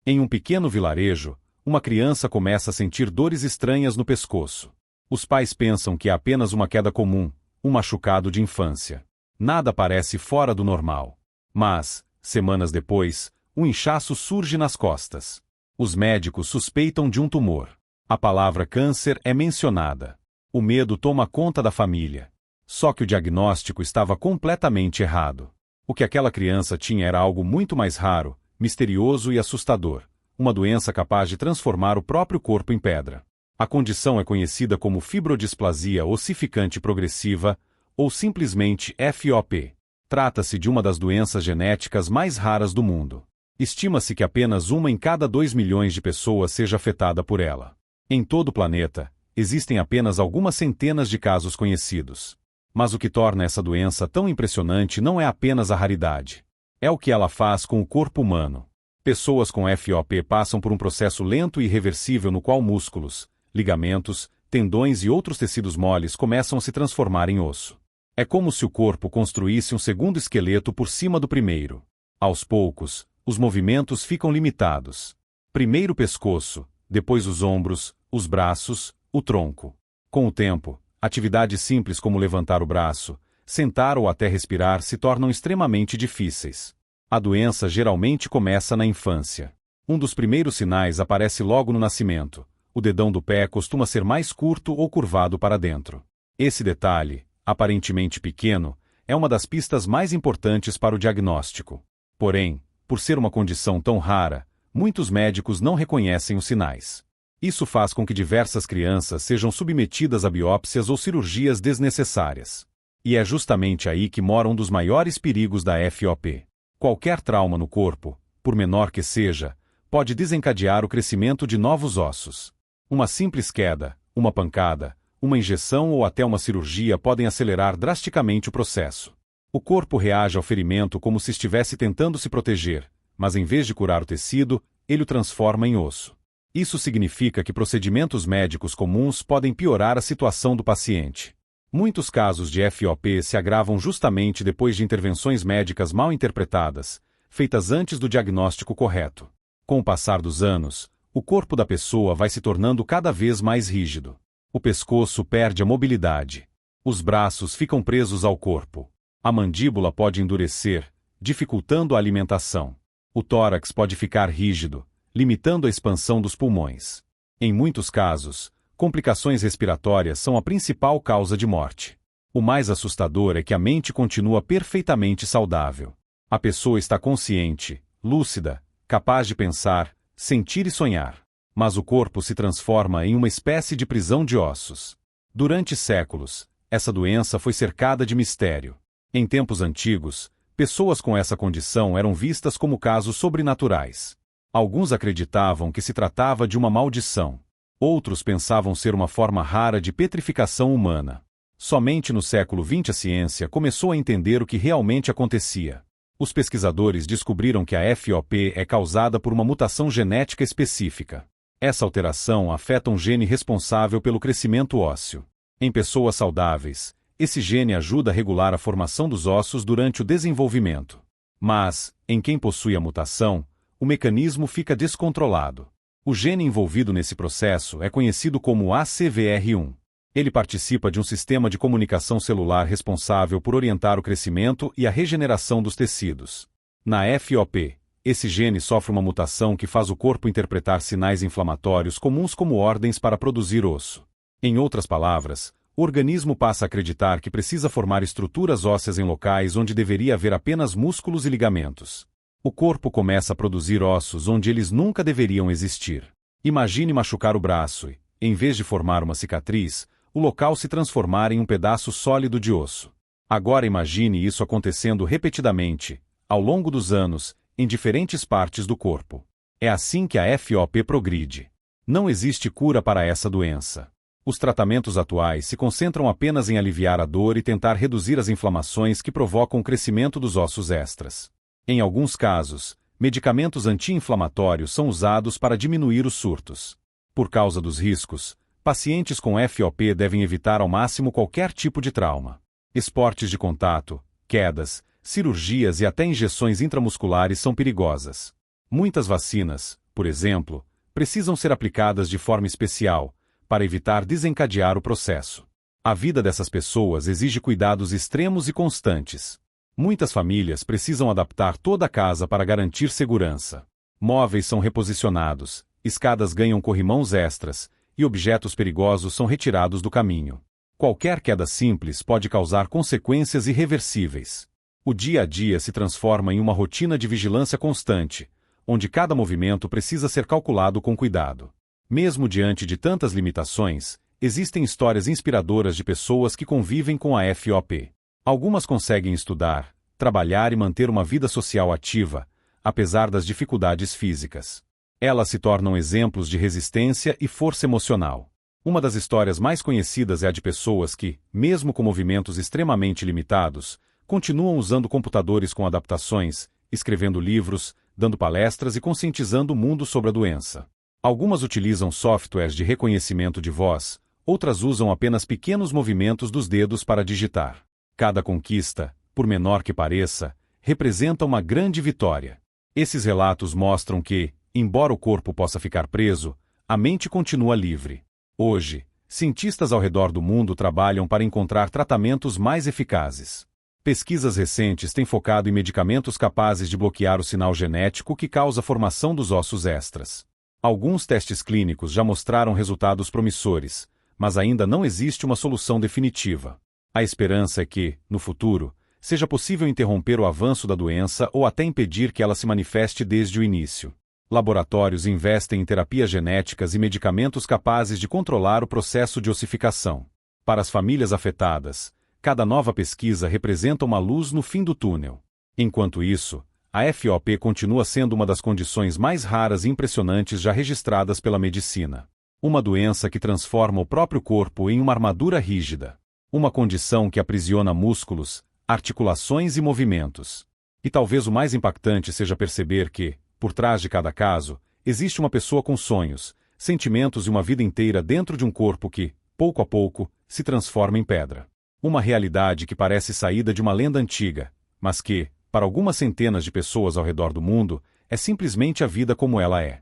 Em um pequeno vilarejo, uma criança começa a sentir dores estranhas no pescoço. Os pais pensam que é apenas uma queda comum, um machucado de infância. Nada parece fora do normal. Mas, semanas depois, um inchaço surge nas costas. Os médicos suspeitam de um tumor. A palavra câncer é mencionada. O medo toma conta da família. Só que o diagnóstico estava completamente errado. O que aquela criança tinha era algo muito mais raro, misterioso e assustador. Uma doença capaz de transformar o próprio corpo em pedra. A condição é conhecida como fibrodisplasia ossificante progressiva, ou simplesmente FOP. Trata-se de uma das doenças genéticas mais raras do mundo. Estima-se que apenas 1 em cada 2 milhões de pessoas seja afetada por ela. Em todo o planeta, existem apenas algumas centenas de casos conhecidos. Mas o que torna essa doença tão impressionante não é apenas a raridade. É o que ela faz com o corpo humano. Pessoas com FOP passam por um processo lento e irreversível no qual músculos, ligamentos, tendões e outros tecidos moles começam a se transformar em osso. É como se o corpo construísse um segundo esqueleto por cima do primeiro. Aos poucos, os movimentos ficam limitados. Primeiro o pescoço, depois os ombros, os braços, o tronco. Com o tempo, atividades simples como levantar o braço, sentar ou até respirar se tornam extremamente difíceis. A doença geralmente começa na infância. Um dos primeiros sinais aparece logo no nascimento. O dedão do pé costuma ser mais curto ou curvado para dentro. Esse detalhe, aparentemente pequeno, é uma das pistas mais importantes para o diagnóstico. Porém, por ser uma condição tão rara, muitos médicos não reconhecem os sinais. Isso faz com que diversas crianças sejam submetidas a biópsias ou cirurgias desnecessárias. E é justamente aí que mora um dos maiores perigos da FOP. Qualquer trauma no corpo, por menor que seja, pode desencadear o crescimento de novos ossos. Uma simples queda, uma pancada, uma injeção ou até uma cirurgia podem acelerar drasticamente o processo. O corpo reage ao ferimento como se estivesse tentando se proteger, mas em vez de curar o tecido, ele o transforma em osso. Isso significa que procedimentos médicos comuns podem piorar a situação do paciente. Muitos casos de FOP se agravam justamente depois de intervenções médicas mal interpretadas, feitas antes do diagnóstico correto. Com o passar dos anos, o corpo da pessoa vai se tornando cada vez mais rígido. O pescoço perde a mobilidade. Os braços ficam presos ao corpo. A mandíbula pode endurecer, dificultando a alimentação. O tórax pode ficar rígido, limitando a expansão dos pulmões. Em muitos casos, complicações respiratórias são a principal causa de morte. O mais assustador é que a mente continua perfeitamente saudável. A pessoa está consciente, lúcida, capaz de pensar, sentir e sonhar. Mas o corpo se transforma em uma espécie de prisão de ossos. Durante séculos, essa doença foi cercada de mistério. Em tempos antigos, pessoas com essa condição eram vistas como casos sobrenaturais. Alguns acreditavam que se tratava de uma maldição. Outros pensavam ser uma forma rara de petrificação humana. Somente no século XX a ciência começou a entender o que realmente acontecia. Os pesquisadores descobriram que a FOP é causada por uma mutação genética específica. Essa alteração afeta um gene responsável pelo crescimento ósseo. Em pessoas saudáveis, esse gene ajuda a regular a formação dos ossos durante o desenvolvimento. Mas, em quem possui a mutação, o mecanismo fica descontrolado. O gene envolvido nesse processo é conhecido como ACVR1. Ele participa de um sistema de comunicação celular responsável por orientar o crescimento e a regeneração dos tecidos. Na FOP, esse gene sofre uma mutação que faz o corpo interpretar sinais inflamatórios comuns como ordens para produzir osso. Em outras palavras, o organismo passa a acreditar que precisa formar estruturas ósseas em locais onde deveria haver apenas músculos e ligamentos. O corpo começa a produzir ossos onde eles nunca deveriam existir. Imagine machucar o braço e, em vez de formar uma cicatriz, o local se transformar em um pedaço sólido de osso. Agora imagine isso acontecendo repetidamente, ao longo dos anos, em diferentes partes do corpo. É assim que a FOP progride. Não existe cura para essa doença. Os tratamentos atuais se concentram apenas em aliviar a dor e tentar reduzir as inflamações que provocam o crescimento dos ossos extras. Em alguns casos, medicamentos anti-inflamatórios são usados para diminuir os surtos. Por causa dos riscos, pacientes com FOP devem evitar ao máximo qualquer tipo de trauma. Esportes de contato, quedas, cirurgias e até injeções intramusculares são perigosas. Muitas vacinas, por exemplo, precisam ser aplicadas de forma especial, para evitar desencadear o processo. A vida dessas pessoas exige cuidados extremos e constantes. Muitas famílias precisam adaptar toda a casa para garantir segurança. Móveis são reposicionados, escadas ganham corrimãos extras, e objetos perigosos são retirados do caminho. Qualquer queda simples pode causar consequências irreversíveis. O dia a dia se transforma em uma rotina de vigilância constante, onde cada movimento precisa ser calculado com cuidado. Mesmo diante de tantas limitações, existem histórias inspiradoras de pessoas que convivem com a FOP. Algumas conseguem estudar, trabalhar e manter uma vida social ativa, apesar das dificuldades físicas. Elas se tornam exemplos de resistência e força emocional. Uma das histórias mais conhecidas é a de pessoas que, mesmo com movimentos extremamente limitados, continuam usando computadores com adaptações, escrevendo livros, dando palestras e conscientizando o mundo sobre a doença. Algumas utilizam softwares de reconhecimento de voz, outras usam apenas pequenos movimentos dos dedos para digitar. Cada conquista, por menor que pareça, representa uma grande vitória. Esses relatos mostram que, embora o corpo possa ficar preso, a mente continua livre. Hoje, cientistas ao redor do mundo trabalham para encontrar tratamentos mais eficazes. Pesquisas recentes têm focado em medicamentos capazes de bloquear o sinal genético que causa a formação dos ossos extras. Alguns testes clínicos já mostraram resultados promissores, mas ainda não existe uma solução definitiva. A esperança é que, no futuro, seja possível interromper o avanço da doença ou até impedir que ela se manifeste desde o início. Laboratórios investem em terapias genéticas e medicamentos capazes de controlar o processo de ossificação. Para as famílias afetadas, cada nova pesquisa representa uma luz no fim do túnel. Enquanto isso, a FOP continua sendo uma das condições mais raras e impressionantes já registradas pela medicina. Uma doença que transforma o próprio corpo em uma armadura rígida. Uma condição que aprisiona músculos, articulações e movimentos. E talvez o mais impactante seja perceber que, por trás de cada caso, existe uma pessoa com sonhos, sentimentos e uma vida inteira dentro de um corpo que, pouco a pouco, se transforma em pedra. Uma realidade que parece saída de uma lenda antiga, mas que, para algumas centenas de pessoas ao redor do mundo, é simplesmente a vida como ela é.